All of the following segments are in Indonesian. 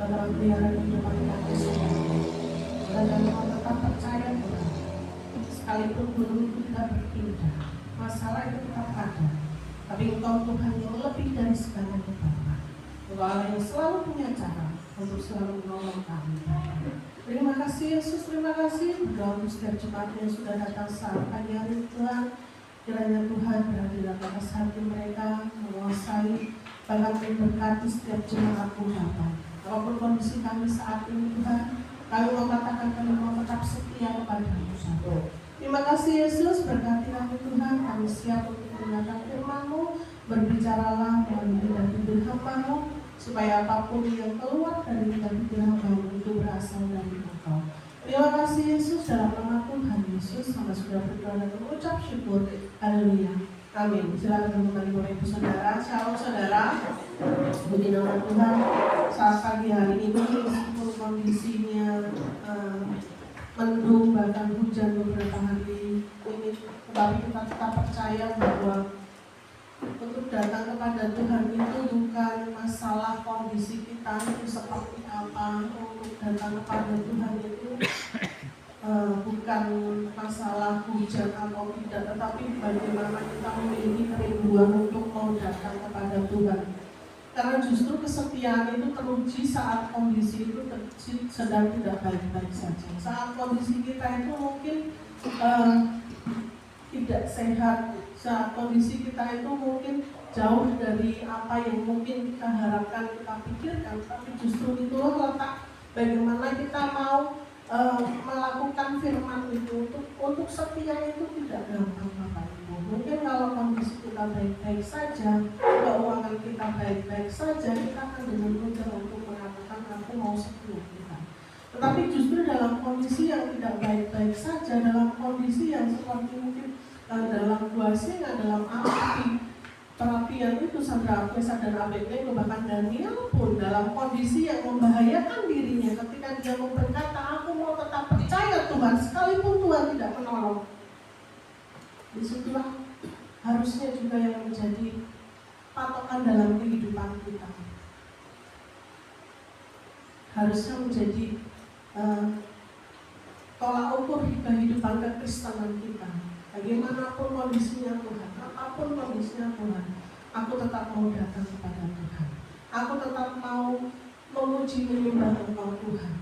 dalam pilihan kehidupan kami semua. Tuhan, kami mau tetap percaya Tuhan, sekalipun gunung itu tidak berpindah, masalah itu tetap ada, tapi Engkau Tuhan yang lebih dari segalanya Bapa. Engkau Allah yang selalu punya cara untuk selalu menolong kami. Terima kasih Yesus, terima kasih. Berdoa untuk setiap jemaat yang sudah datang saat pagi hari Tuhan. Kiranya Tuhan berada dalam atas hati mereka, menguasai, bahkan memberkati setiap jemaat Tuhan. Apapun kondisi kami saat ini Tuhan, kami mau katakan kami mau tetap setia kepada-Mu. Terima kasih Yesus, berkati kami Tuhan. Kami siap untuk mendengarkan firman-Mu. Berbicaralah melalui bibir hamba-Mu, supaya apapun yang keluar dari bibir hamba-Mu itu berasal dari Engkau. Terima kasih Yesus, dalam nama Tuhan Yesus, hamba sudah berdoa dan mengucap syukur. Haleluya. Amin. Silakan kembali Bapak Ibu Saudara. Shalom Saudara. Puji nama Tuhan. Saat pagi hari ini meskipun kondisinya mendung bahkan hujan beberapa hari ini, tetapi kita tetap percaya bahwa untuk datang kepada Tuhan itu bukan masalah kondisi kita itu seperti apa. Untuk datang kepada Tuhan itu bukan masalah hujan atau tidak, tetapi bagaimana kita memiliki kerinduan untuk mau datang kepada Tuhan. Karena justru kesetiaan itu teruji saat kondisi itu sedang tidak baik-baik saja. Saat kondisi kita itu mungkin tidak sehat, saat kondisi kita itu mungkin jauh dari apa yang mungkin kita harapkan, kita pikirkan, tapi justru itulah letak bagaimana kita mau melakukan firman itu. Untuk setia itu tidak gampang Bapak Ibu. Mungkin kalau kondisi kita baik-baik saja, keuangan kita baik-baik saja, kita akan dengan mudah untuk mengatakan aku mau setia kita. Tetapi justru dalam kondisi yang tidak baik-baik saja, dalam kondisi yang seperti mungkin dalam gua singa, dalam api perapian itu, Sadrak, Mesak dan Abednego, bahkan Daniel pun dalam kondisi yang membahayakan dirinya ketika dia berkata, aku mau tetap percaya Tuhan sekalipun Tuhan tidak menolong. Disitulah harusnya juga yang menjadi patokan dalam kehidupan kita. Harusnya menjadi tolak ukur kehidupan kekristenan kita. Bagaimanapun kondisinya Tuhan, apapun kondisinya Tuhan, aku tetap mau datang kepada Tuhan. Aku tetap mau memuji menyembah Engkau Tuhan.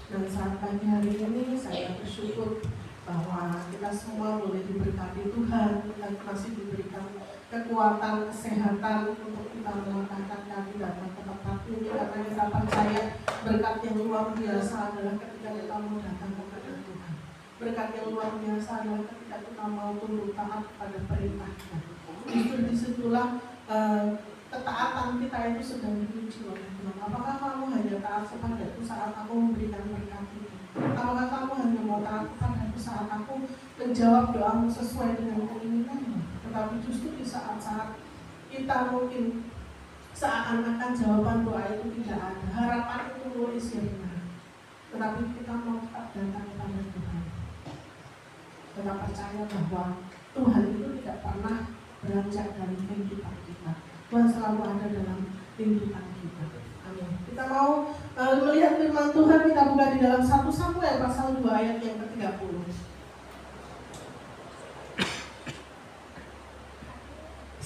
Dan saat pagi hari ini saya bersyukur bahwa kita semua boleh diberkati Tuhan, kita masih diberikan kekuatan, kesehatan untuk kita melangkahkan kaki datang ke tempat ini, karena kita percaya berkat yang luar biasa adalah ketika kita mau datang kepada Tuhan. Berkat yang luar biasa adalah ketika kita mau tunduk taat pada perintahnya. Justru disitulah ketaatan kita itu sedang diuji oleh Tuhan. Apakah kamu hanya taat kepadaku saat aku memberikan berkat itu? Apakah kamu hanya mau taat kepadaku saat aku menjawab doamu sesuai dengan keinginanmu? Tetapi justru di saat-saat kita mungkin seakan-akan jawaban doa itu tidak ada, harapan itu mulai sirna, tetapi kita mau tetap datang kepada Tuhan. Kita percaya bahwa Tuhan itu tidak pernah beranjak dari kehidupan kita. Tuhan selalu ada dalam kehidupan kita. Amin. Kita mau melihat firman Tuhan, kita buka di dalam 1 Samuel pasal 2 ayat yang ke-30.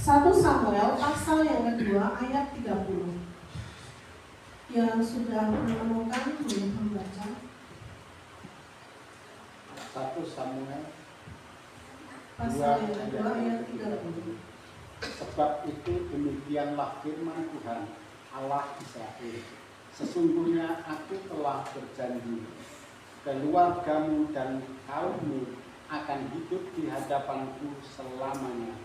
1 Samuel pasal yang kedua ayat 30. Yang sudah menemukan boleh membaca. 1 Samuel pasal yang kedua ayat 30. Sebab itu demikianlah firman Tuhan Allah Israel. Sesungguhnya aku telah berjanji, keluargamu dan kaummu akan hidup di hadapanku selamanya.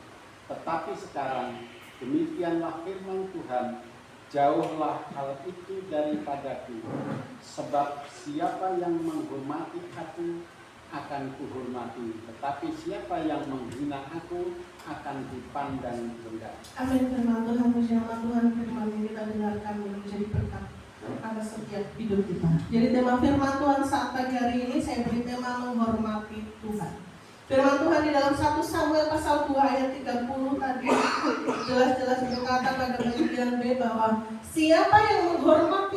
Tetapi sekarang demikianlah firman Tuhan, jauhlah hal itu daripadaku. Sebab siapa yang menghormati aku akan kuhormati, tetapi siapa yang menghina aku akan dipandang rendah. Amin. Firman Tuhan, puji nama Tuhan. Firman yang kita dengarkan menjadi berkat atas setiap hidup kita. Jadi tema firman Tuhan saat pagi hari ini saya beri tema menghormati Tuhan. Firman Tuhan di dalam 1 Samuel pasal 2 ayat 30 tadi jelas-jelas berkata pada bagian B bahwa siapa yang menghormati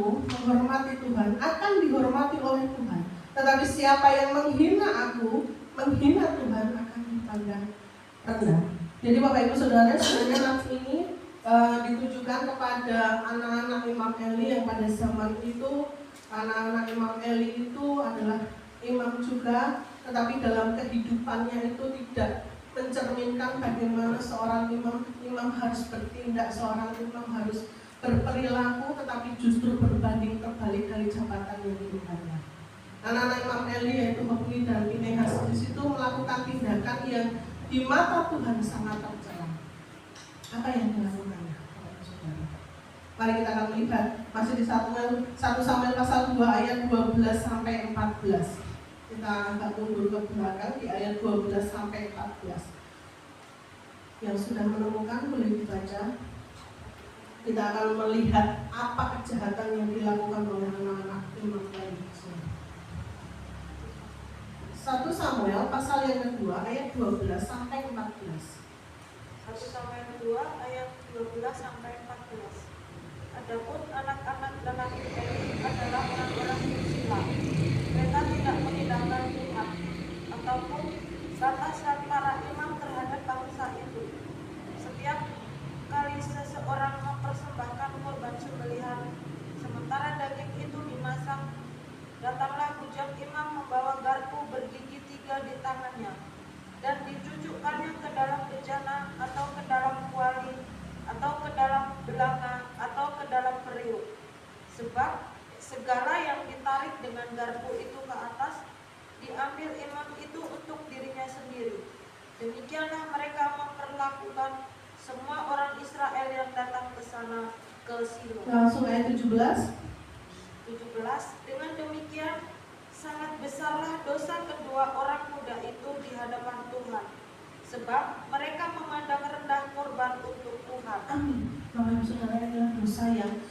aku menghormati Tuhan akan dihormati oleh Tuhan. Tetapi siapa yang menghina aku, menghina Tuhan akan dipandang rendah. Jadi Bapak Ibu Saudara, sebenarnya nats ini ditujukan kepada anak-anak Imam Eli yang pada zaman itu, anak-anak Imam Eli itu adalah imam juga, tetapi dalam kehidupannya itu tidak mencerminkan bagaimana seorang imam harus bertindak, seorang imam harus berperilaku, tetapi justru berbanding terbalik dari jabatan yang dimilikinya. Anak-anak Imam Eli yaitu Hofni dan Pinehas di situ melakukan tindakan yang di mata Tuhan sangat tercela. Apa yang dilakukannya? Mari kita akan melihat masih di 1 Samuel pasal 2 ayat 12 sampai 14. Kita agak mundur ke belakang di ayat 12 sampai 14. Yang sudah menemukan boleh dibaca. Kita akan melihat apa kejahatan yang dilakukan oleh anak-anak Imam Eli. 1 Samuel pasal yang kedua ayat 12 sampai 14. 1 Samuel 2 ayat 12 sampai 14. Adapun anak-anak lelaki Eli adalah orang-orang bersila. Mereka tidak meninggalkan Tuhan ataupun batasan para imam terhadap bangsa itu. Setiap kali seseorang mempersembahkan korban sembelihan, sementara daging itu dimasak, datanglah bujang imam membawa garpu bergigi 3 di tangannya dan dicucukkannya ke dalam bejana atau ke dalam kuali atau ke dalam belanga atau ke dalam periuk. Sebab segala yang ditarik dengan garpu itu ke atas diambil imam itu untuk dirinya sendiri. Demikianlah mereka memperlakukan semua orang Israel yang datang ke sana ke Silo. Langsung ayat 17. Dengan demikian sangat besarlah dosa kedua orang muda itu di hadapan Tuhan, sebab mereka memandang rendah korban untuk Tuhan. Amin. Bapak Ibu Saudara, inilah dosa yang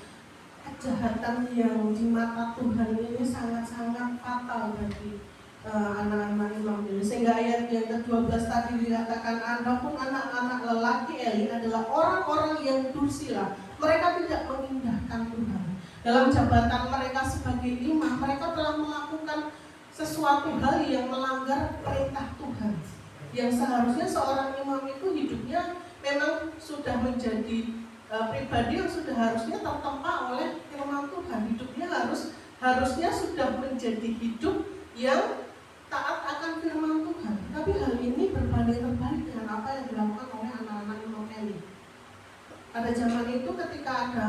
kejahatan yang di mata Tuhan ini sangat-sangat fatal bagi anak-anak Imam Eli. Sehingga ayat yang ke-12 tadi dikatakan, adapun anak-anak lelaki Eli adalah orang-orang yang dursila. Mereka tidak mengindahkan Tuhan. Dalam jabatan mereka sebagai imam, mereka telah melakukan sesuatu hal yang melanggar perintah Tuhan. Yang seharusnya seorang imam itu hidupnya memang sudah menjadi pribadi yang sudah harusnya tertempa oleh firman Tuhan. Hidupnya harusnya sudah menjadi hidup yang taat akan firman Tuhan. Tapi hal ini berbanding terbalik dengan apa yang dilakukan oleh anak-anak Imam Eli. Pada zaman itu ketika ada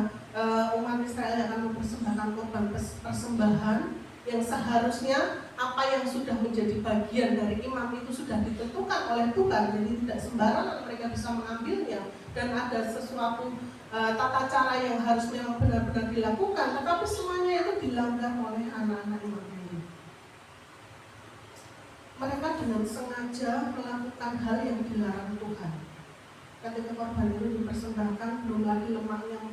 umat Israel yang akan mempersembahkan korban persembahan yang seharusnya apa yang sudah menjadi bagian dari imam itu sudah ditentukan oleh Tuhan, jadi tidak sembarangan mereka bisa mengambilnya, dan ada sesuatu tata cara yang harus memang benar-benar dilakukan, tetapi semuanya itu dilanggar oleh anak-anak imam ini. Mereka dengan sengaja melakukan hal yang dilarang Tuhan. Ketika korban itu dipersembahkan, belum lagi lemak yang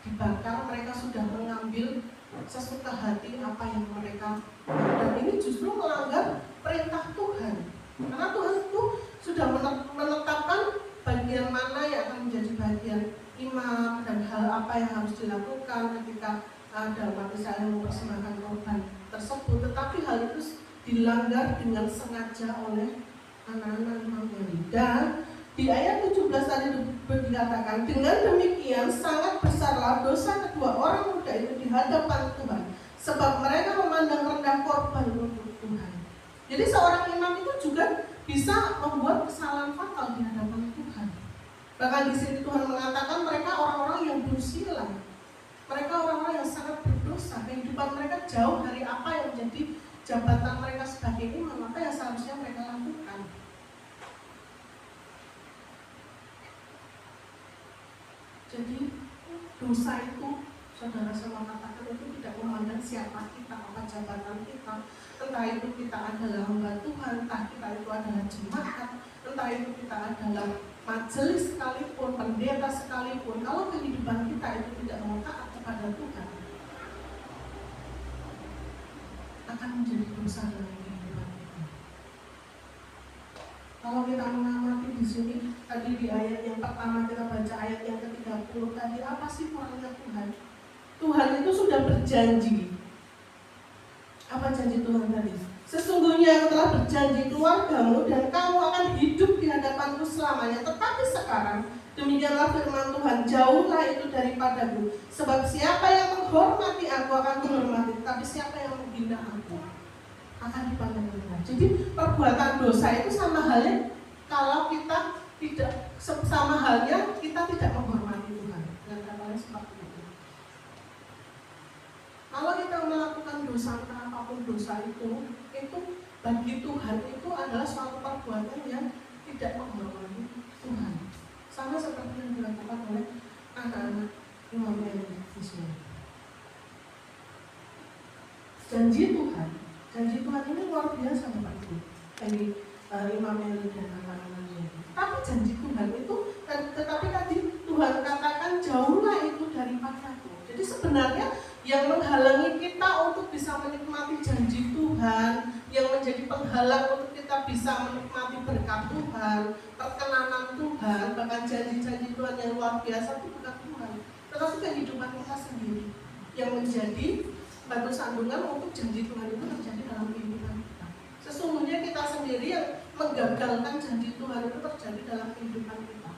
dibakar, mereka sudah mengambil sesuka hati apa yang mereka, dan ini justru melanggar perintah Tuhan. Karena Tuhan itu sudah menetapkan bagian mana yang akan menjadi bagian imam dan hal apa yang harus dilakukan ketika ada umat Israel yang mempersembahkan korban tersebut. Tetapi hal itu dilanggar dengan sengaja oleh anak-anak Imam Eli. Dan di ayat 17 tadi dikatakan, dengan demikian sangat besarlah dosa kedua orang muda itu di hadapan Tuhan, sebab mereka memandang rendah korban untuk Tuhan. Jadi seorang imam itu juga bisa membuat kesalahan fatal di hadapan Tuhan. Bahkan di sini Tuhan mengatakan mereka orang-orang yang bersila, mereka orang-orang yang sangat berdosa. Kehidupan mereka jauh dari apa yang menjadi jabatan mereka sebagai imam, apa yang seharusnya mereka lakukan. Jadi dosa itu, saudara semua katakan, itu tidak memandang siapa kita, apa jabatan kita. Entah itu kita adalah hamba Tuhan, entah kita itu adalah jemaat, entah itu kita adalah majelis sekalipun, pendeta sekalipun. Kalau kehidupan kita itu tidak mau taat kepada Tuhan, akan menjadi dosa dalam kehidupan kita. Kalau kita mengamati di sini tadi di ayat yang pertama kita baca ayat yang ke-30 tadi, apa sih kurangnya Tuhan? Tuhan itu sudah berjanji. Apa janji Tuhan tadi? Sesungguhnya aku telah berjanji keluargamu dan kamu akan hidup di hadapanku selamanya. Tetapi sekarang demikianlah firman Tuhan, jauhlah itu daripadaku. Sebab siapa yang menghormati aku akan menghormati, tapi siapa yang menghina aku akan dipandang rendah. Jadi perbuatan dosa itu sama halnya kalau kita tidak, sama halnya kita tidak menghormati Tuhan. Dan katanya seperti itu. Kalau kita melakukan dosa, apapun dosa itu bagi Tuhan itu adalah suatu perbuatan yang tidak menghormati Tuhan. Sama seperti yang dilakukan oleh anak-anak Imam Eli di sini. Janji Tuhan ini luar biasa Bapak Ibu. Ini Imam Eli dan anak-anaknya. Tapi janji Tuhan itu, tetapi tadi Tuhan katakan jauhlah itu daripadaku. Jadi sebenarnya yang menghalangi kita untuk bisa menikmati janji Tuhan, yang menjadi penghalang untuk kita bisa menikmati berkat Tuhan, perkenanan Tuhan, bahkan janji-janji Tuhan yang luar biasa itu bukan Tuhan, tetapi kehidupan kita sendiri yang menjadi batu sandungan untuk janji Tuhan itu terjadi dalam kehidupan kita. Sesungguhnya kita sendiri yang menggagalkan janji Tuhan itu terjadi dalam kehidupan kita.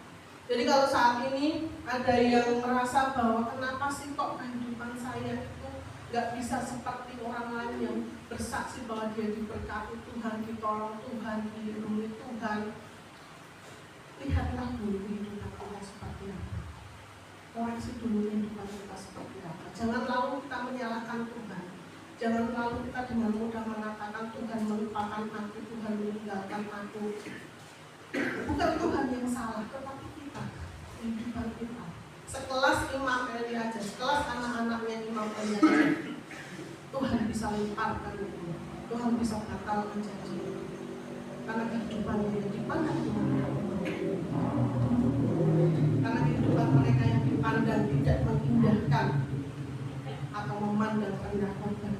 Jadi kalau saat ini ada yang merasa bahwa kenapa sih kok kehidupan saya itu gak bisa seperti orang lain yang bersaksi bahwa dia diberkati Tuhan, ditolong Tuhan, dilindungi Tuhan. Lihatlah dulu kehidupan kita seperti apa. Koreksi dulu kehidupan kita seperti apa. Jangan lalu kita menyalahkan Tuhan. Jangan lalu kita dengan mudah mengatakan Tuhan melupakan aku, Tuhan meninggalkan aku. Bukan Tuhan yang salah, tetapi kita, kehidupan kita. Sekelas Imam Eli aja, sekelas anak-anaknya Imam Eli aja, Tuhan bisa lemparkan itu. Tuhan bisa batalkan janji itu. Karena kehidupan yang dipandang Tuhan. Karena kehidupan mereka yang dipandang tidak mengindahkan atau memandang rendah Tuhan.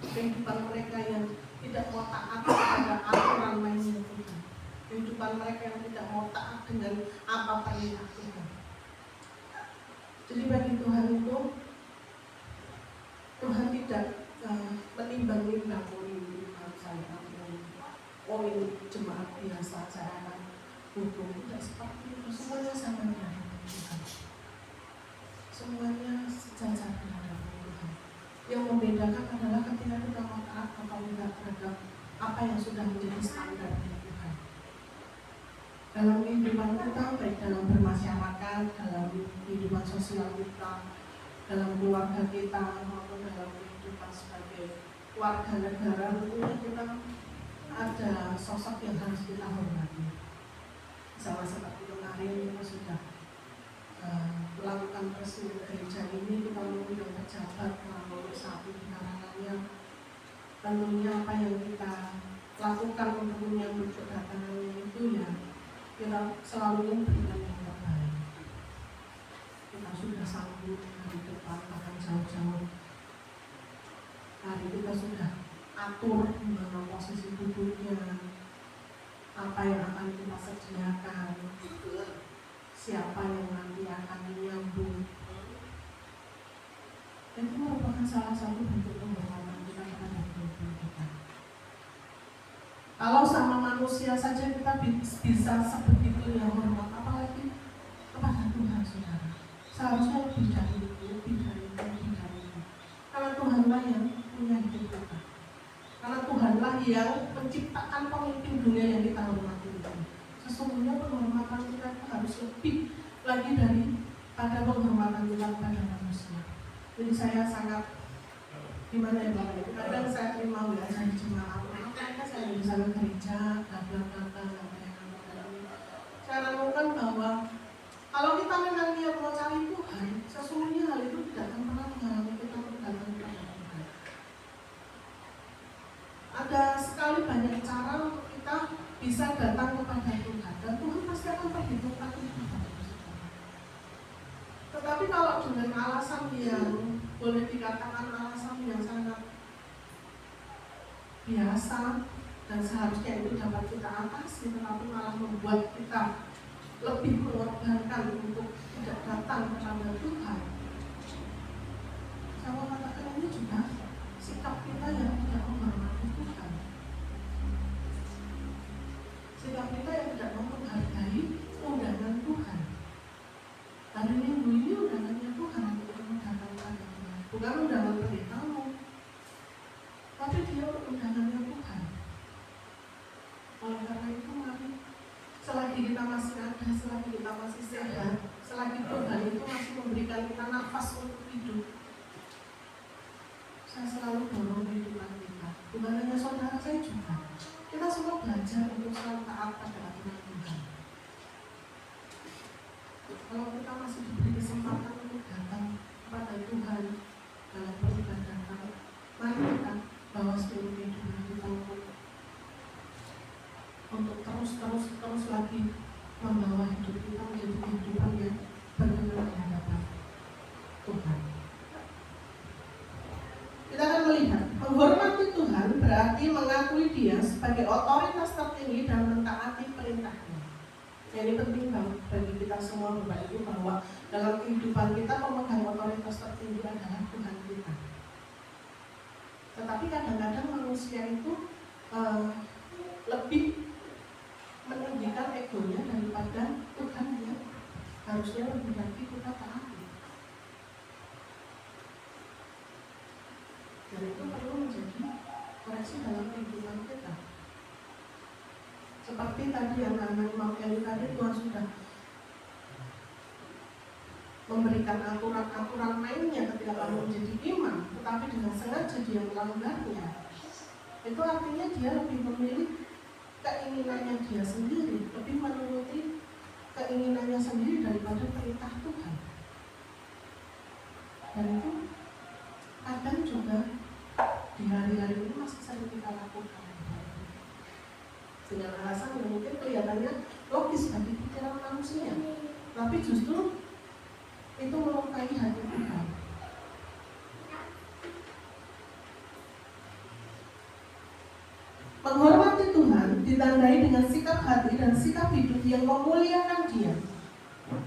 Kehidupan mereka yang tidak mau taat kepada aturan mainnya Tuhan. Kehidupan mereka yang tidak mau taat dengan apa perintah Tuhan. Jadi bagi Tuhan itu, Tuhan tidak menimbang-nimbang ini saya ini jemaat biasa, saya akan hukum. Tidak seperti itu, semuanya sama dengan Tuhan. Semuanya sejajar dengan Tuhan. Yang membedakan adalah ketika kita mau taat atau tidak terhadap apa yang sudah menjadi standar Tuhan. Dalam kehidupan kita, baik dalam bermasyarakat, dalam kehidupan sosial kita, dalam keluarga kita, maupun dalam kehidupan sebagai warga negara, tentunya kita ada sosok yang harus kita hormati. Sama seperti kemarin kita sudah melakukan resmi gereja ini, kita mengundang pejabat melalui satu karangannya. Tentunya apa yang kita lakukan untuk menyambut kedatangannya itu ya kita selalu memberikan yang terbaik. Kita sudah sambut hari depan, bahkan jauh-jauh hari kita sudah atur di mana posisi duduknya, apa yang akan kita sediakan, siapa yang nanti akan menyambut. Itu merupakan salah satu bentuk penghormatan kita kepada Tuhan kita. Kalau sama manusia saja kita bisa sebegitu yang hormat, apalagi kepada Tuhan, saudara. Seharusnya lebih dari itu. Karena Tuhanlah yang punya hidup kita. Karena Tuhanlah yang menciptakan pemimpin dunia yang kita hormati itu. Sesungguhnya penghormatan kita itu harus lebih lagi daripada penghormatan kita kepada manusia. Jadi saya sangat gimana ya Bapak Ibu, kadang saya terima WA dari jemaat, makanya saya bisa ke gereja, datang. Saya renungkan bahwa kalau kita memang niat mau cari Tuhan, sesungguhnya hal itu tidak akan pernah menghalangi kita untuk datang kepada Tuhan. Ada sekali banyak cara untuk kita bisa datang kepada Tuhan, dan Tuhan pasti akan perhitungkan itu. Tetapi kalau dengan alasan yang boleh dikatakan alasan yang sangat biasa dan seharusnya itu dapat kita atasi, tetapi malah membuat kita lebih mengorbankan untuk tidak datang kepada Tuhan, bukan undangan pendetamu, tapi dia undangannya Tuhan. Oleh karena itu mari, selagi kita masih ada, selagi kita masih sehat, selagi Tuhan itu masih memberikan kita nafas untuk hidup, saya selalu dorong kehidupan kita. Bukan hanya saudara, saya juga. Kita semua belajar untuk selalu taat pada aturan Tuhan. Kalau kita masih diberi kesempatan untuk datang kepada Tuhan dalam peribadatan, mari kita bawa seluruh kehidupan kita untuk terus lagi membawa hidup kita menjadi kehidupan yang berkenan di hadapan Tuhan. Kita akan melihat menghormati Tuhan berarti mengakui Dia sebagai otoritas tertinggi dan mentaati perintahnya. Ini penting banget bagi kita semua Bapak Ibu, bahwa dalam kehidupan kita pemegang otoritas tertinggi adalah Tuhan kita. Tetapi kadang-kadang manusia itu lebih meninggikan egonya daripada Tuhan yang harusnya lebih lagi kita taati. Dan itu perlu menjadi koreksi dalam kehidupan kita. Seperti tadi anak-anak Imam Eli tadi, Tuhan sudah memberikan aturan-aturan mainnya ketika kamu menjadi imam, tetapi dengan sengaja dia melanggarnya. Itu artinya dia lebih memilih keinginannya dia sendiri, lebih menuruti keinginannya sendiri daripada perintah Tuhan. Dan itu kadang juga di hari-hari ini masih sering kita lakukan dengan alasan yang mungkin kelihatannya logis bagi pikiran manusia, tapi justru itu melukai hati Tuhan. Menghormati Tuhan ditandai dengan sikap hati dan sikap hidup yang memuliakan Dia.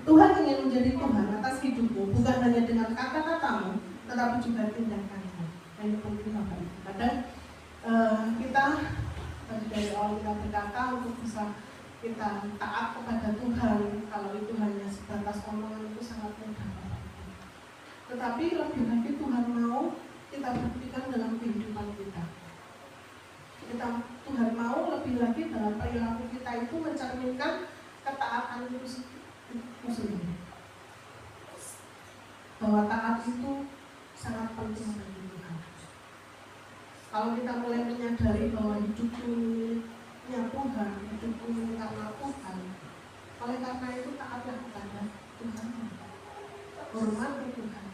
Tuhan ingin menjadi Tuhan atas hidupmu, bukan hanya dengan kata-katamu, tetapi juga tindakanmu. Ini penting Bapak Ibu. Kadang kita dari awal kita berkata untuk bisa kita taat kepada Tuhan, kalau itu hanya sebatas omongan itu sangat mudah. Tetapi lebih lagi Tuhan mau kita buktikan dalam kehidupan kita. Tuhan mau lebih lagi dalam perilaku kita itu mencerminkan ketaatan itu sendiri. Bahwa taat itu sangat penting bagi Tuhan. Kalau kita mulai menyadari bahwa hidup ini miliknya Tuhan, hidup ini karena Tuhan, oleh karena itu taatlah kepada Tuhan. Hormati Tuhan.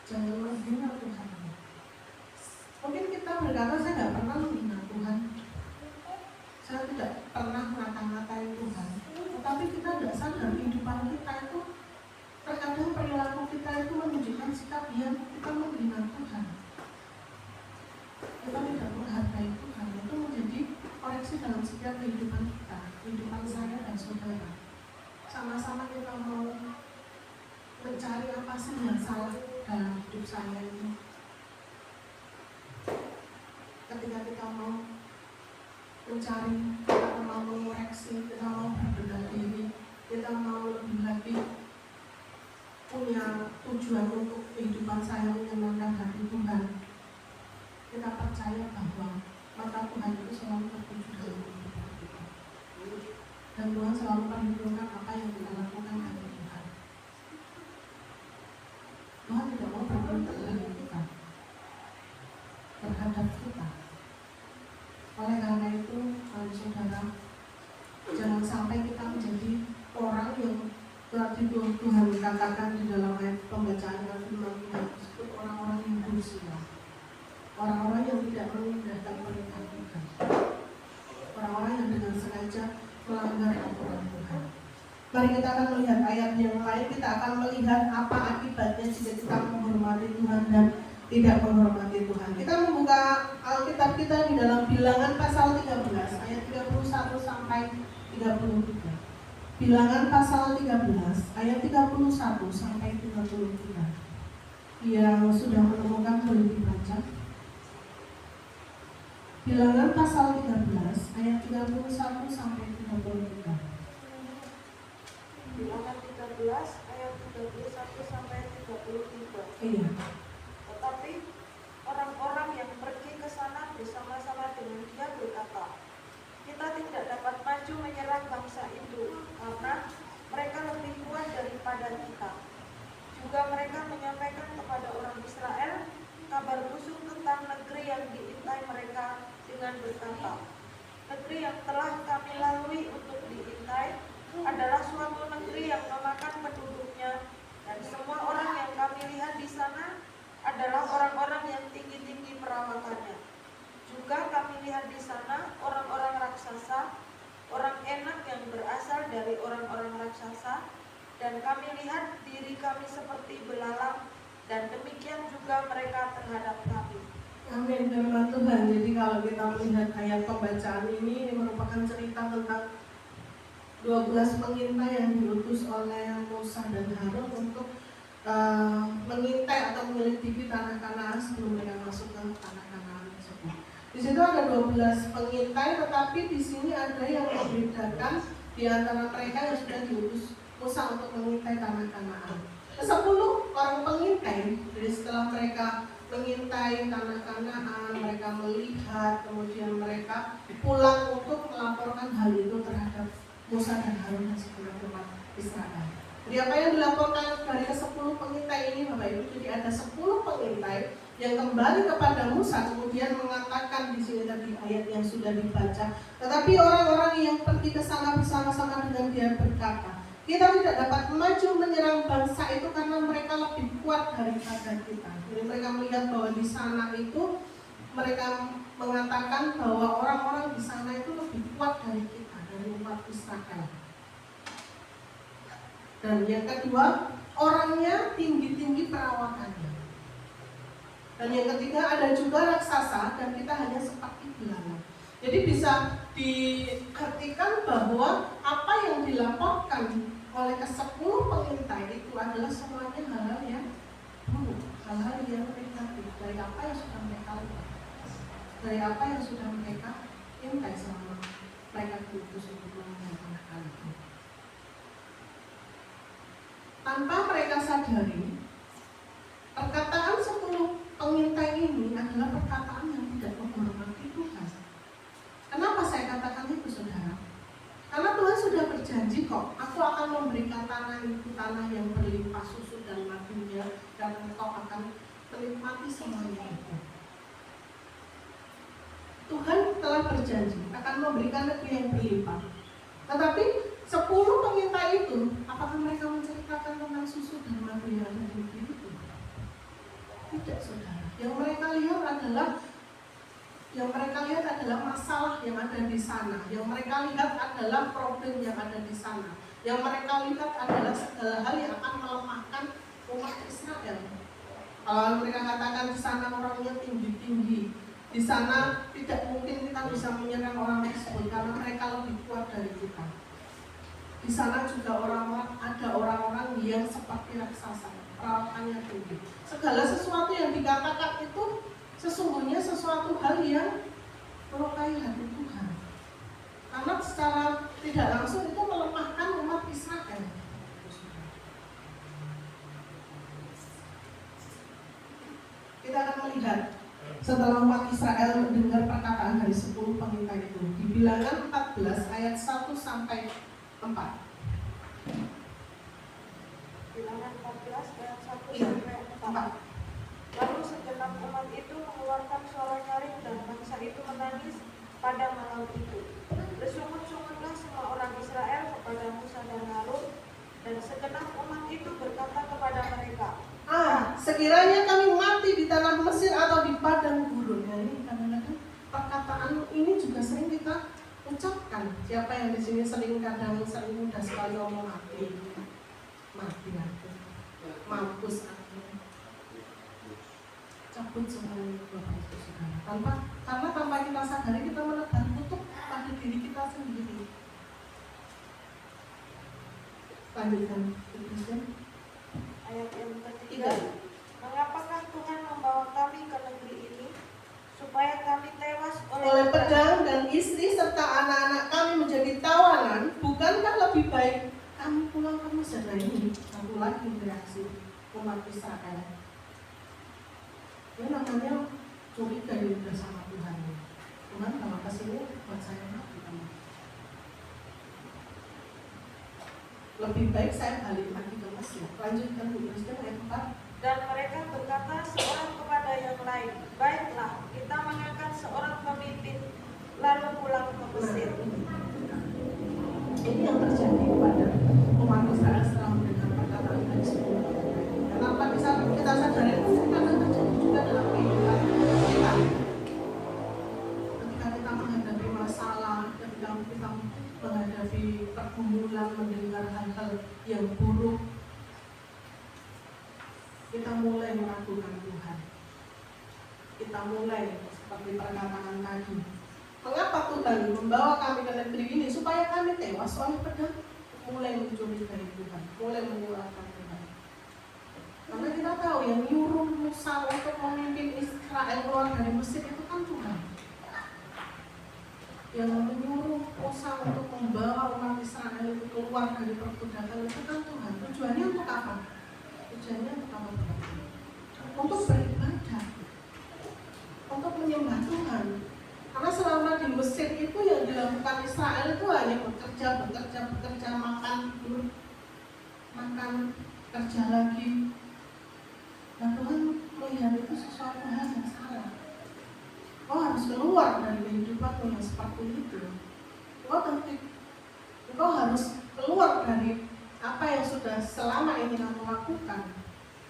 Jangan menghina Tuhan. Mungkin kita berkata, saya tidak pernah menghina Tuhan, saya tidak pernah ngata-ngatain Tuhan. Tetapi kita tidak sadar kehidupan kita itu, terkadang perilaku kita itu menunjukkan sikap yang kita menghina Tuhan. Kita tidak menghargai Tuhan. Itu menjadi koreksi dalam setiap kehidupan kita, kehidupan saya dan saudara. Sama-sama kita mau mencari apa sih yang salah dalam hidup saya ini. Ketika kita mau mencari, kita mau mengoreksi, kita mau berbenah diri, kita mau lebih lagi punya tujuan untuk kehidupan saya menyenangkan hati Tuhan, kita percaya bahwa mata Tuhan itu selalu tertuju dalam kehidupan kita, dan Tuhan selalu perhitungkan apa yang kita lakukan bagi Tuhan. Tuhan tidak mau berbuat terhadap kita, terhadap kita. Oleh karena itu, saudara, jangan sampai kita menjadi orang yang berarti Tuhan katakan di dalam ayat pembacaan firman Tuhan tersebut, orang-orang yang berusia, orang-orang yang tidak mengindahkan perintah Tuhan, orang-orang yang dengan sengaja melanggar aturan Tuhan. Mari kita akan melihat ayat yang lain. Kita akan melihat apa akibatnya jika kita menghormati Tuhan dan tidak menghormati Tuhan. Kita membuka Alkitab kita di dalam Bilangan pasal 13 ayat 31 sampai 33. Bilangan pasal 13 ayat 31 sampai 33. Yang sudah menemukan boleh dibaca. Bilangan pasal 13 ayat 31 sampai 33. Bilangan 13 ayat 31 sampai 33. Iya. adalah orang-orang yang tinggi-tinggi perawakannya. Juga kami lihat di sana orang-orang raksasa, orang enak yang berasal dari orang-orang raksasa, dan kami lihat diri kami seperti belalang, dan demikian juga mereka terhadap kami. Amin, firman Tuhan. Jadi kalau kita melihat ayat pembacaan ini merupakan cerita tentang 12 pengintai yang diutus oleh Musa dan Harun untuk mengintai atau menyelidiki tanah Kanaan sebelum mereka masuk ke tanah Kanaan tersebut. Di situ ada 12 pengintai, tetapi di sini ada yang membedakan di antara mereka yang sudah diutus Musa untuk mengintai tanah Kanaan. 10 orang pengintai, jadi setelah mereka mengintai tanah Kanaan, mereka melihat, kemudian mereka pulang untuk melaporkan hal itu terhadap Musa dan Harun dan segenap umat Israel. Jadi apa yang dilaporkan dari ke-10 pengintai ini, Bapak Ibu, jadi ada 10 pengintai yang kembali kepada Musa, kemudian mengatakan di sini tadi ayat yang sudah dibaca, tetapi orang-orang yang pergi ke sana bersama-sama dengan dia berkata, kita tidak dapat maju menyerang bangsa itu karena mereka lebih kuat daripada kita. Jadi mereka melihat bahwa di sana itu mereka mengatakan bahwa orang-orang di sana itu lebih kuat dari kita, dari umat Israel. Dan yang kedua, orangnya tinggi-tinggi perawakannya. Dan yang ketiga, ada juga raksasa dan kita hanya seperti belalang. Jadi bisa diartikan bahwa apa yang dilaporkan oleh ke-10 pengintai itu adalah semuanya hal-hal yang buruk, hal-hal yang negatif dari apa yang sudah mereka lihat, dari apa yang sudah mereka intai selama mereka diutus untuk mengintai tanah itu. Tanpa mereka sadari, perkataan 10 pengintai ini adalah perkataan yang tidak menghormati Tuhan. Kenapa saya katakan itu, saudara? Karena Tuhan sudah berjanji kok, aku akan memberikan tanah itu, tanah yang berlimpah susu dan madunya, dan engkau akan menikmati semuanya itu. Tuhan telah berjanji akan memberikan negeri yang berlimpah. Tetapi 10 pengintai itu, apakah mereka menceritakan tentang susu dan madu yang ada di negeri itu? Tidak, saudara. Yang mereka lihat adalah masalah yang ada di sana. Yang mereka lihat adalah problem yang ada di sana. Yang mereka lihat adalah segala hal yang akan melemahkan umat Israel. Kalau mereka katakan di sana orangnya tinggi-tinggi, di sana tidak mungkin kita bisa menyerang orang tersebut karena mereka lebih kuat dari kita. Di sana juga ada orang-orang yang seperti raksasa, perawakannya tinggi. Segala sesuatu yang dikatakan itu sesungguhnya sesuatu hal yang melukai hati Tuhan. Karena secara tidak langsung itu melemahkan umat Israel. Kita akan melihat setelah umat Israel mendengar perkataan dari 10 pengintai itu di Bilangan 14 ayat 1 sampai 4. Bilangan 14 ayat 1 sampai 4. Lalu segenap umat itu mengeluarkan suara nyaring dan bangsa itu menangis pada malam itu. Bersungut-sungutlah semua orang Israel kepada Musa dan Harun, dan segenap umat itu berkata kepada mereka, sekiranya kami mati di tanah Mesir atau di padang gurun. Ya, ini kadang-kadang perkataan ini juga sering kita ucapkan. Siapa yang di sini sering mudah sekali ngomong mati aku, mampus aku, cabut semuanya Bapak Ibu Saudara. Karena tanpa kita sadari kita menebar kutuk pada diri kita sendiri. Lanjutkan, ayat yang ketiga. Mengapakah Tuhan membawa kami ke negeri ini supaya kami tewas oleh pedang dan istri serta anak-anak kami menjadi tawanan? Bukankah lebih baik kami pulang ke Mesir? Nah, ini satu lagi reaksi umat Israel. Ini namanya curiga juga sama Tuhan. Tuhan kalau kesini buat saya mati kamu. Lebih baik saya balik lagi ke Mesir. Lanjutkan Bu Kristen ayat 4. Dan mereka berkata seorang kepada yang lain, baiklah, kita mengangkat seorang pemimpin lalu pulang ke Mesir. Ini yang terjadi kepada umat Israel setelah mendengar perkataan dari 10 pengintai. Kenapa kita sadari itu karena terjadi mulai meragukan Tuhan. Kita mulai seperti perkataan tadi. Mengapa Tuhan membawa kami ke negeri ini? Supaya kami tewas oleh pedang. Mulai mencurigai Tuhan, mulai menyalahkan Tuhan. Karena kita tahu yang nyuruh Musa untuk memimpin Israel keluar dari Mesir itu kan Tuhan. Yang menyuruh Musa untuk membawa umat Israel itu keluar dari perbudakan itu kan Tuhan. Tujuannya untuk apa? Tujuannya untuk apa? Untuk beribadah, untuk menyembah Tuhan. Karena selama di Mesir itu yang dilakukan Israel itu hanya bekerja, makan, tidur, makan, kerja lagi. Dan Tuhan melihat itu sesuatu hal yang salah. Kau harus keluar dari kehidupanmu yang seperti itu. Kau harus keluar dari apa yang sudah selama ini kamu lakukan.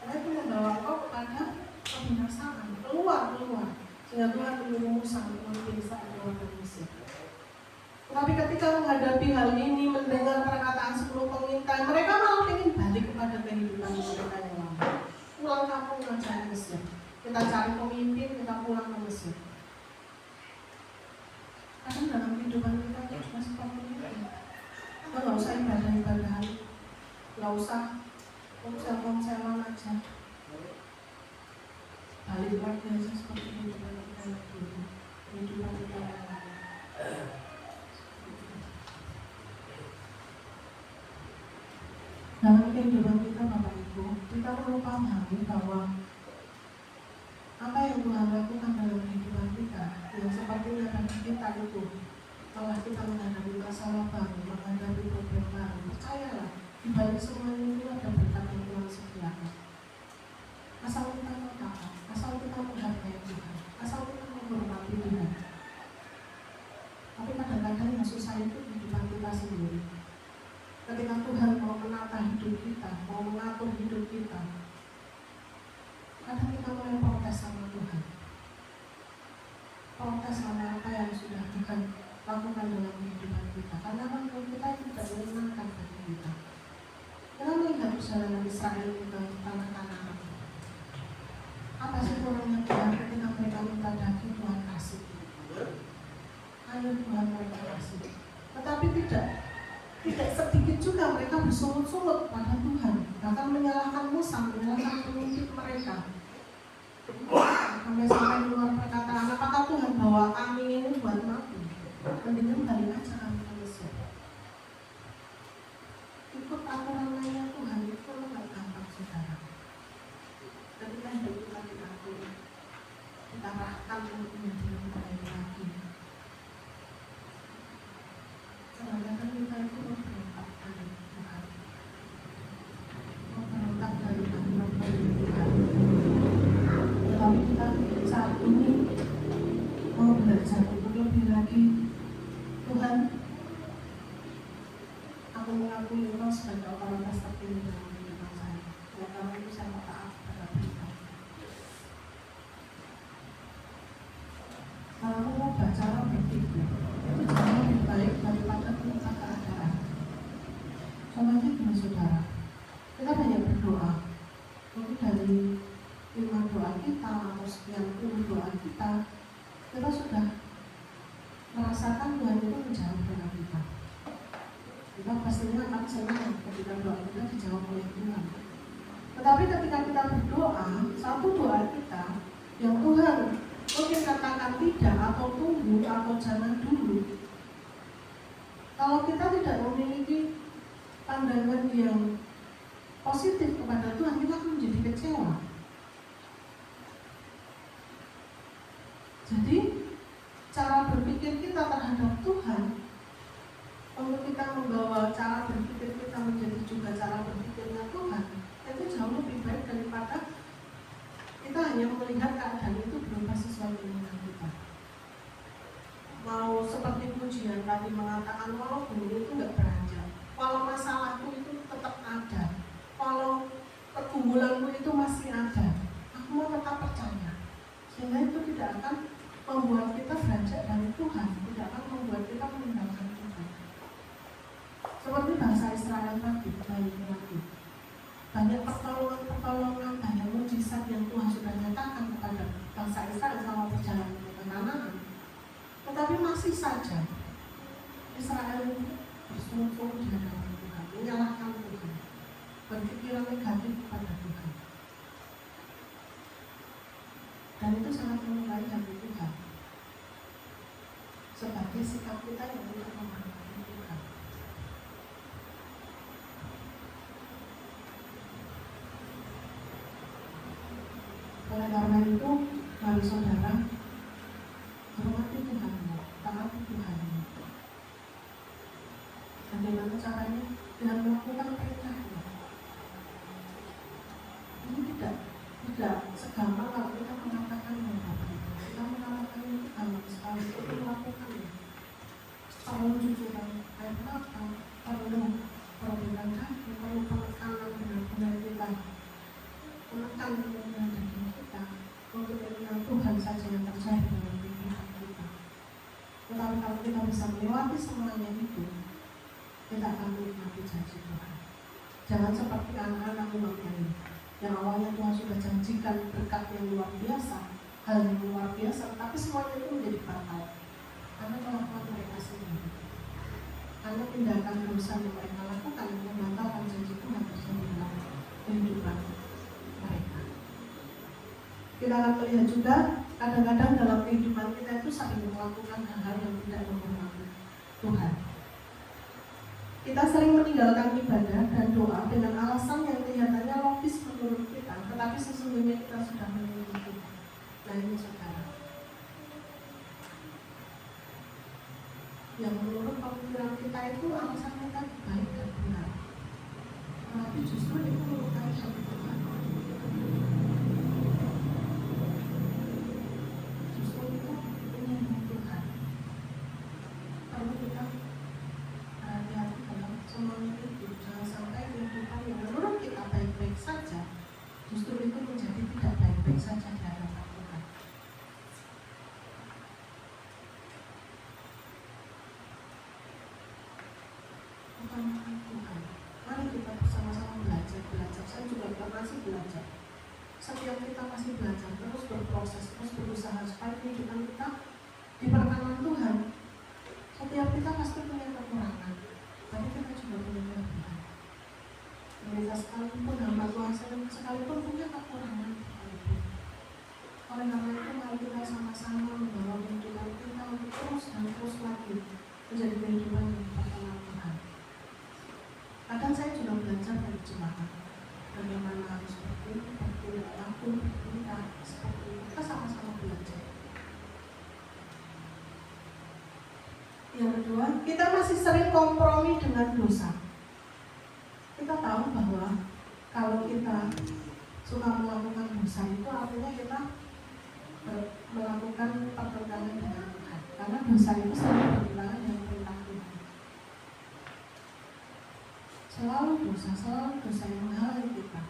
Karena itu membawa kau kepada kebinasaan. Keluar. Sehingga Tuhan menyuruh Musa untuk memimpin Israel keluar dari Mesir. Tapi ketika menghadapi hal ini, mendengar perkataan 10 pengintai, mereka malah ingin balik kepada kehidupan mereka yang lama. Pulang kampung mencari Mesir. Kita cari pemimpin, kita pulang ke Mesir. Kadang dalam kehidupan kita juga seperti itu. Kita nggak usah ibadah-ibadah, nggak usah konselan aja. Balik lagi aja seperti kehidupan kita yang dulu, kehidupan kita yang lalu. Dalam kehidupan kita Bapak Ibu, kita perlu pahami bahwa apa yang Tuhan lakukan dalam kehidupan kita, yang sepertinya bagi kita itu malah kita menghadapi masalah baru, menghadapi problem baru. Percayalah, di balik semua itu ada berkat yang Tuhan sediakan. Asal kita taat, asal kita menghargai Tuhan, asal kita menghormati Tuhan. Tapi kadang-kadang yang susah itu kehidupan kita sendiri. Ketika Tuhan mau menata hidup kita, mau mengatur hidup kita, kadang kita mulai protes sama Tuhan. Protes sama apa yang sudah Tuhan lakukan dalam kehidupan kita. Karena memang kita tidak menyenangkan bagi kita. Kita melihat perjalanan Israel ke tanah Kanaan. Apa sih kurangnya Tuhan ketika mereka minta daging, Tuhan kasih. Ayo Tuhan mereka kasih. Tetapi tidak sedikit juga mereka bersungut-sungut pada Tuhan. Bahkan menyalahkan Musa, menyalahkan pemimpin mereka. Sampai keluar perkataan, apakah Tuhan bawa kami ini buat mati? Mendingan balik aja kami ke Mesir. Ikut aturan lainnya Tuhan itu nggak gampang, saudara. Ketika hidup kita diatur, kita arahkan untuk menjadi lebih baik lagi. Kadang-kadang kita itu memberontak dari Tuhan, memberontak dari aturan Tuhan. Tetapi kita saat ini mau belajar untuk lebih lagi. Tuhan, aku mengakui Engkau sebagai otoritas tertinggi dalam kehidupan saya. Oleh karena itu saya taat pada perintah. Kalau aku mau cara berpikir, itu jauh lebih baik daripada mengubah keadaan. Contohnya gini saudara, kita banyak berdoa, mungkin dari 5 doa kita atau sekian puluh doa kita sudah merasakan Tuhan itu menjawab doa kita. Kita pastinya akan senang ketika doa kita dijawab oleh Tuhan. Tetapi ketika kita berdoa, satu doa kita yang Tuhan mungkin katakan tidak atau tunggu atau jangan dulu. Kalau kita tidak memiliki pandangan yang positif kepada Tuhan, kita akan menjadi kecewa. Jadi cara berpikir kita terhadap Tuhan, untuk kita membawa cara berpikir kita menjadi juga cara berpikirnya Tuhan, itu jauh lebih baik daripada kita hanya melihat keadaan itu berubah sesuai dengan kita. Mau seperti pujian tadi mengatakan, walau bumi itu nggak beranjak, walau masalahku itu tetap ada, walau pergumulanku itu masih ada, aku mau tetap percaya. Sehingga itu tidak akan membuat kita beranjak dari Tuhan, tidak akan membuat kita meninggalkan Tuhan. Seperti bangsa Israel tadi, banyak pertolongan, banyak mujizat masih saja Israel itu bersungguh di hadapan Tuhan, menyalahkan Tuhan, berpikiran negatif kepada Tuhan. Dan itu sangat menyukai hati Tuhan. Sebagai sikap kita yang tidak menghormati Tuhan. Oleh karena itu, mari saudara hormati Tuhan, taati Tuhan. Bagaimana caranya? Dengan melakukan perintahnya. Ini tidak segampang kalau kita mengatakan kita mengatakan itu gampang sekali untuk melakukannya. Perlu jujuran, air mata, perlu perbedaan hati, perlu penekanan benar-benar kita menekan kemudian daging kita untuk kemudian Tuhan saja yang terjadi dalam kehidupan kita. Tetapi kalau kita bisa melewati semuanya itu, kita akan menikmati janji Tuhan. Jangan seperti anak-anak umat ini yang awalnya Tuhan sudah janjikan berkat yang luar biasa, hal yang luar biasa, tapi semuanya itu menjadi batal karena kelakuan mereka sendiri, karena tindakan dosa yang mereka lakukan yang membatalkan janji Tuhan tersebut dalam kehidupan mereka. Kita akan melihat juga kadang-kadang dalam kehidupan kita itu sering melakukan hal-hal yang tidak menghormati Tuhan. Kita sering meninggalkan ibadah dan doa dengan alasan yang kelihatannya logis menurut kita, tetapi sesungguhnya kita sudah menyembah Tuhan. Nah ini saudara, yang menurut pemikiran kita itu alasannya kan baik dan benar, tetapi justru itu melukai hati Tuhan. Justru itu menyembah Tuhan. Perlu kita hati-hati dalam semuanya itu. Jangan sampai kehidupan yang menurut kita baik-baik saja justru itu menjadi tidak baik-baik saja di hadapan Tuhan. Utamakan Tuhan. Mari kita bersama-sama belajar. Saya juga masih belajar. Setiap kita masih belajar, terus berproses, terus berusaha supaya kehidupan kita diperkenan Tuhan. Setiap kita pasti punya kekurangan, tapi kita juga punya kelebihan. Mereka sekalipun hamba Tuhan sekalipun punya kekurangan. Oleh karena itu mari kita sama-sama membawa kehidupan kita untuk terus dan terus lagi menjadi kehidupan yang diperkenan Tuhan. Kadang saya juga belajar dari jemaat bagaimana harus berlaku, bertindak seperti itu. Kita sama-sama belajar. Yang kedua, kita masih sering kompromi dengan dosa. Kita tahu bahwa kalau kita suka melakukan dosa itu artinya kita melakukan pertentangan dengan Tuhan. Karena dosa itu selalu bertentangan dengan perintah Tuhan. Selalu dosa yang menghalangi kita.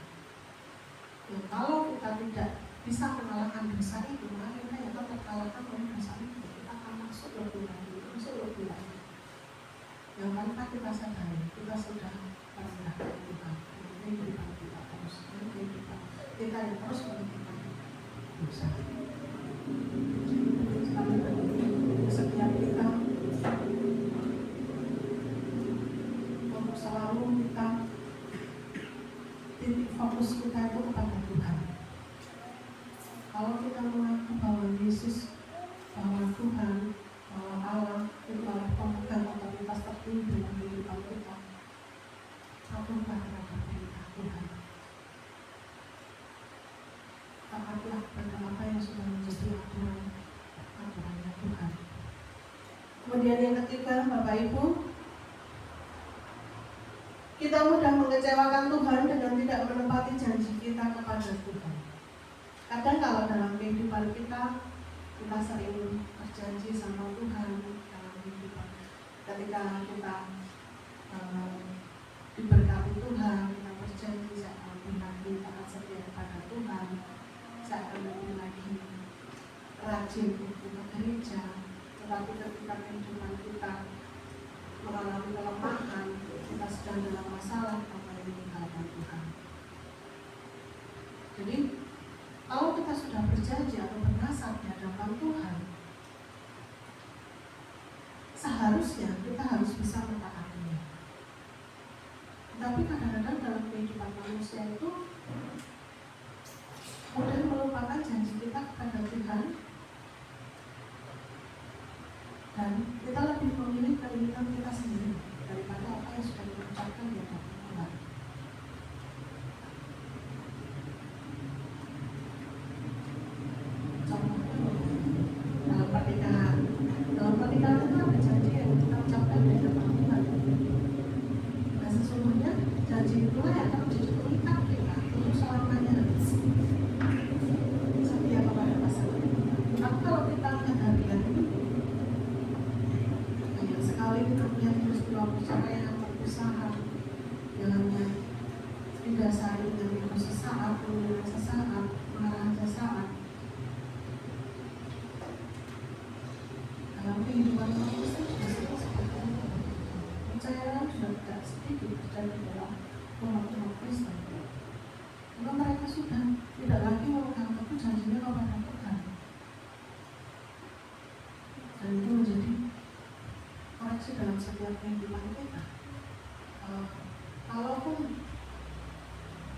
Ya, kalau kita tidak bisa mengalahkan dosa itu, maka kita ya tetap kalahkan oleh dosa itu. Kita akan masuk lebih lagi. Yang tanpa kita sadari, kita sudah merendahkan Tuhan. Kehidupan kita terus, kehidupan kita yang terus melakukan dosa. Setiap kita untuk selalu kita titik fokus kita itu kepada Tuhan. Kalau kita mengaku bahwa Yesus, bahwa Tuhan, bahwa Allah itu adalah pemegang otoritas tertinggi dalam kehidupan kita, patuhlah terhadap perintah Tuhan. Taatlah pada apa yang sudah menjadi aturannya Tuhan. Kemudian yang ketiga, Bapak Ibu, kita mudah mengecewakan Tuhan dengan tidak menepati janji kita kepada Tuhan. Kadang kalau dalam kehidupan kita sering berjanji sama Tuhan dalam kehidupan. Ketika kita diberkati Tuhan, kita berjanji saya akan lebih lagi taat setia kepada Tuhan, saya akan lebih lagi rajin untuk ke gereja. Tetapi ketika kehidupan kita mengalami kelemahan, kita sedang dalam masalah, kita meninggalkan Tuhan. Jadi kalau kita sudah berjanji atau bernasar di hadapan Tuhan, seharusnya kita harus bisa mentaatinya. Tapi kadang-kadang dalam kehidupan manusia itu mudah melupakan janji kita kepada Tuhan, dan kita lebih memilih keinginan kita sendiri daripada apa yang sudah diucapkan di hadapan Tuhan. Contohnya dalam pernikahan itu ada janji yang kita ucapkan di hadapan Tuhan. Nah, sesungguhnya janji itulah yang akan menjadi pengikat kita untuk selamanya. Setia kepada pasangan kita. Tapi kalau kita lihat harian ini, banyak sekali kita melihat peristiwa perceraian yang berpisah, yang hanya didasari dengan sesaat, penghinaan sesaat, pengarahan sesaat. Dalam kehidupan manusia juga seperti itu. Percaya juga tidak sedikit terjadi dalam umat-umat Kristen. Karena mereka sudah tidak lagi memegang teguh janjinya kepada Tuhan. Dan itu menjadi koreksi dalam setiap kehidupan kita. Kalaupun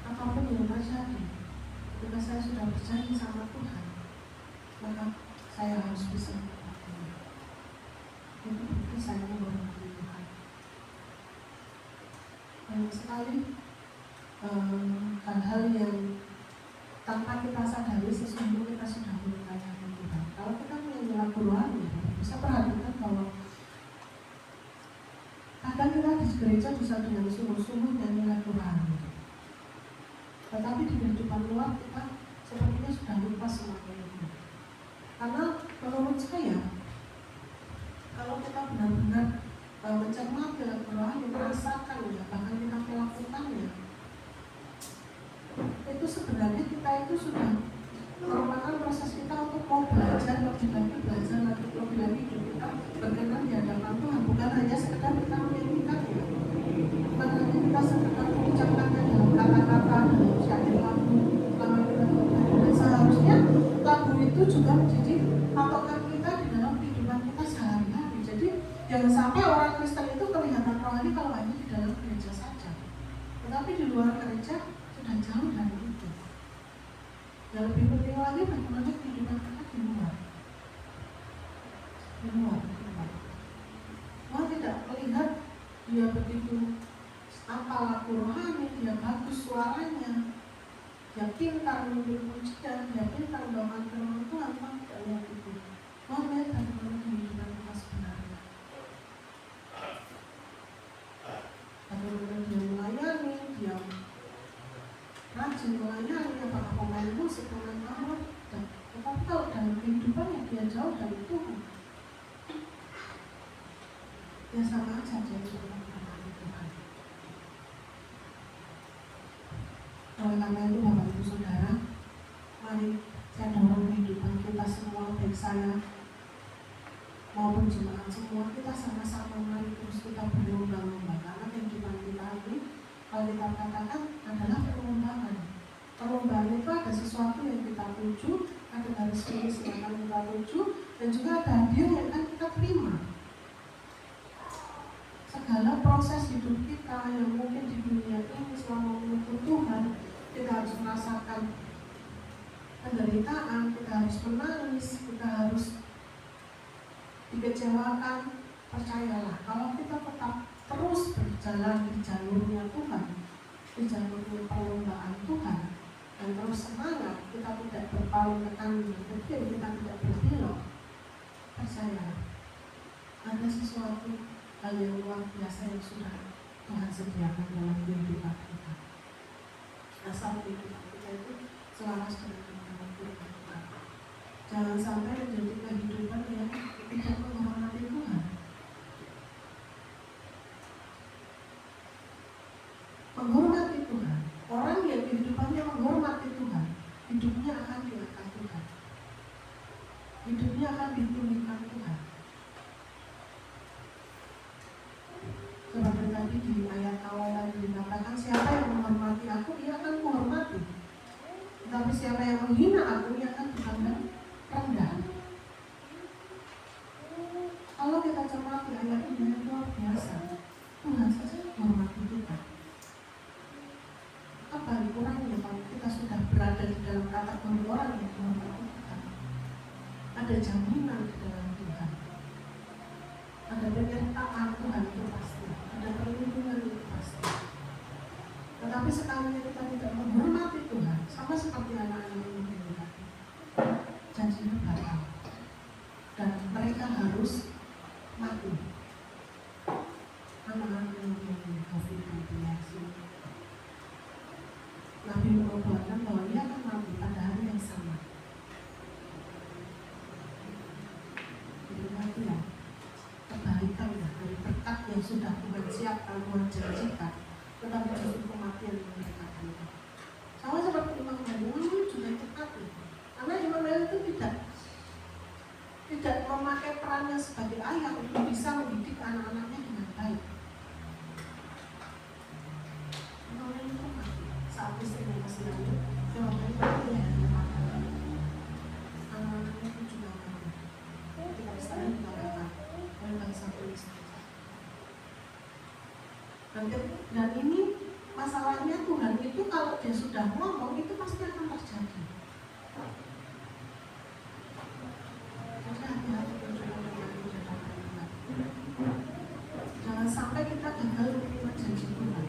apapun yang terjadi, ketika saya sudah berjanji sama Tuhan, maka saya harus bisa melakukannya. Itu bukti saya menghormati Tuhan. Banyak sekali hal-hal yang tanpa kita sadari sesungguhnya kita sudah melupakan Tuhan. Kalau kita punya lagu rohani, bisa perhatikan bahwa kadang kita di gereja bisa dengan sungguh-sungguh nyanyi lagu rohani, tetapi di kehidupan luar kita sepertinya sudah lupa semuanya itu. Karena menurut saya, kalau kita benar-benar mencermati lagu rohani, merasakan ya, bahkan kita melakukannya, itu sebenarnya kita itu sudah merupakan proses kita untuk mau belajar lebih lagi hidup kita berkenan di hadapan Tuhan, bukan hanya sekedar kita menyanyikannya, bukan hanya kita sekedar mengucapkannya dalam kata-kata, dalam syair lagu, selama kita beribadah. Dan seharusnya lagu itu juga menjadi patokan kita di dalam kehidupan kita sehari-hari. Jadi jangan sampai orang Kristen itu kelihatan rohani kalau hanya di dalam gereja saja, tetapi di luar gereja sudah jauh dari itu. Dan lebih penting lagi bagaimana kehidupan kita di luar. Wah, tidak melihat dia begitu apa lagu rohani, dia bagus suaranya, dia pintar memimpin pujian, dia pintar membawakan firman Tuhan, tidak lihat itu. Wah, lihat bagaimana kehidupan kita sebenarnya. Bagaimana dia melayani, dia rajin melayani, apakah pemain musik, pemain apa. Tetapi kalau dalam kehidupannya dia jauh dari Tuhan, dia sama aja jadi orang melayani Tuhan. Oleh karena itu Bapak Ibu Saudara, mari saya dorong kehidupan kita semua, baik saya maupun jemaat semua, kita sama-sama mari terus kita berlomba-lomba. Karena kehidupan kita ini, kalau kita katakan adalah perlombaan. Perlombaan itu ada sesuatu yang kita tuju, ada garis finish yang akan kita tuju, dan juga ada hadiah yang akan kita terima. Segala proses hidup kita yang mungkin di dunia ini selama menunggu Tuhan, kita harus merasakan penderitaan, kita harus menangis, kita harus dikecewakan. Percayalah, kalau kita tetap terus berjalan di jalurnya Tuhan, di jalurnya perlombaan Tuhan, dan terus semangat, kita tidak berpaling ke kanan ke kiri, kita tidak berbelok. Percayalah, ada sesuatu hal yang luar biasa yang sudah Tuhan sediakan dalam kehidupan kita. Asal kehidupan kita itu selaras dengan firman Tuhan. Jangan sampai menjadi kehidupan yang tidak menghormati Tuhan. Menghormati Tuhan, orang yang kehidupannya menghormati Tuhan, hidupnya akan diangkat Tuhan, hidupnya akan ditinggikan Tuhan. Seperti tadi di ayat awal tadi dikatakan, siapa yang menghormati aku, ia akan menghormati. Tetapi siapa yang menghina aku, ia akan dipandang rendah. Kalau kita cermati yang dihormati Tuhan. Ada jaminan di dalam Tuhan. Ada penyertaan Tuhan itu pasti. Ada perlindungan itu pasti. Tetapi sekalinya kita tidak menghormati Tuhan, sama seperti anak-anak yang menghormati, janjinya batal. Dan mereka harus mati. Anak-anak yang COVID-19. Nabi menubuatkan bahwa ia akan mati pada hari yang sama. Berarti kebalikan dari berkat yang sudah Tuhan siapkan, Tuhan janjikan, tetapi justru kematian yang mendekati. Sama seperti Imam Manuel juga tetapi karena Imam Manuel itu tidak memakai perannya sebagai ayah untuk bisa mendidik anak-anaknya dengan baik. Imam Manuel itu mati saat istrinya masih lanjut. Imam Manuel itu ya anak-anaknya itu juga mati. Ketika istrinya dikatakan oleh bangsa istri. Dan ini masalahnya Tuhan itu kalau dia sudah ngomong itu pasti akan terjadi. Jadi hati-hati dengan Tuhan. Jangan sampai kita gagal menerima janji Tuhan.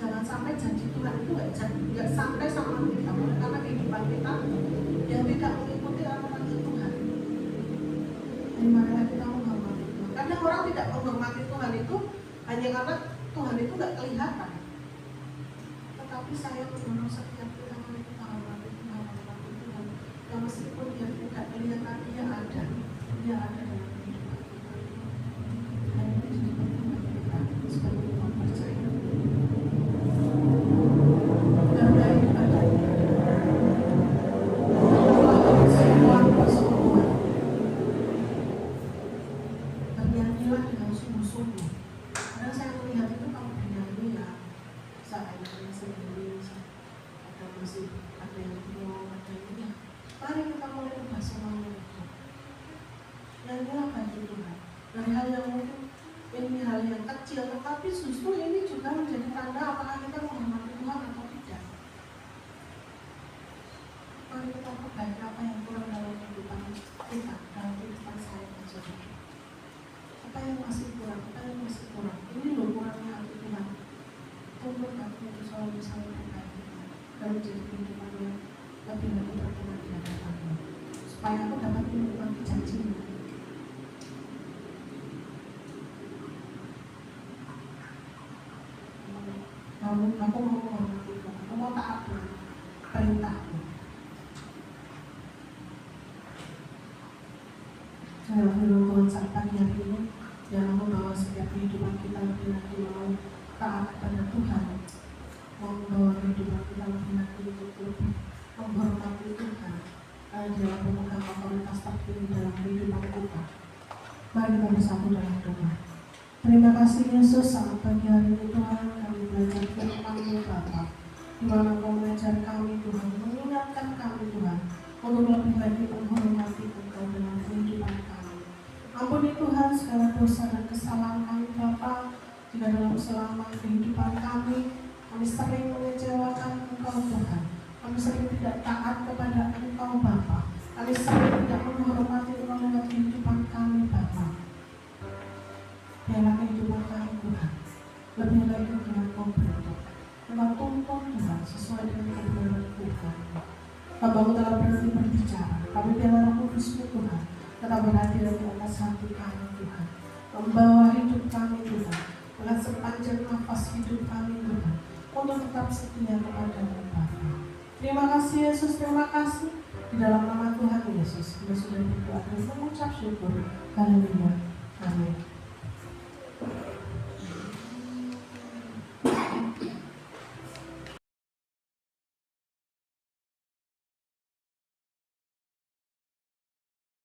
Jangan sampai janji Tuhan itu nggak sampai sama kita, karena kehidupan kita yang tidak mengikuti aturan Tuhan. Dari mana kita menghormati Tuhan? Kadang orang tidak menghormati Tuhan itu hanya karena Tuhan itu nggak kelihatan. Tetapi saya mendorong setiap kita kita hormati Tuhan. Dan meskipun dia tidak kelihatan, dia ada dalam kehidupan kita. Dan itu jadi penting bagi kita sebagai orang percaya. Karena ibadahnya semua persekutuan. Bernyanyilah dengan sungguh-sungguh. Karena saya melihat itu kalau bernyanyi ya seadanya sendiri, ada musik, ada yang bingung, ada yang ya. Mari kita mulai ubah semuanya itu. Nyanyilah bagi Tuhan. Dari hal yang mungkin ini hal yang kecil, tetapi justru ini juga menjadi tanda apakah kita menghormati Tuhan atau tidak. Mari kita perbaiki apa yang kurang dalam kehidupan kita, dalam kehidupan saya dan saudara. Apa yang masih kurang, ini loh kurangnya hati Tuhan. Tunggu kami itu selalu bisa memperbaiki dan menjadi kehidupan yang lebih berkenan di hadapan-Mu, supaya aku dapat menikmati janji-Mu. Namun aku mau menghormati Tuhan, aku mau taat dengan perintah-Mu. Saya firman Tuhan saat pagi hari ini yang membawa setiap kehidupan kita lebih lagi mau taat kepada Tuhan, mau membawa kehidupan kita lebih lagi untuk lebih menghormati Tuhan. Dia pemegang otoritas tertinggi dalam kehidupan kita. Mari kita bersatu dalam doa. Terima kasih Yesus, saat pagi hari ini Tuhan kami belajar firman-Mu Bapa, di mana Kau mengajar kami Tuhan, mengingatkan kami Tuhan untuk lebih lagi menghormati Engkau dalam kehidupan kami. Ampuni Tuhan segala dosa dan kesalahan kami Bapa. Jika dalam selama kehidupan kami sering mengecewakan Engkau Tuhan, kami sering tidak taat kepada Engkau Bapa, kami sering tidak menghormati Engkau lewat kehidupan kami Bapa. Biarlah kehidupan kami Tuhan lebih lagi dengan Kau bentuk, Engkau tuntun Tuhan sesuai dengan kebenaran Tuhan. Bapa-Mu telah berhenti berbicara, kami biarlah Roh Kudus-Mu Tuhan tetap berhadir di atas hati kami Tuhan, membawa hidup kami Tuhan dengan sepanjang nafas hidup kami Tuhan, untuk tetap setia kepada-Mu Bapa. Terima kasih Yesus, terima kasih. Di dalam nama Tuhan Yesus, kita sudah berdoa dan mengucap syukur. Haleluya. Amin.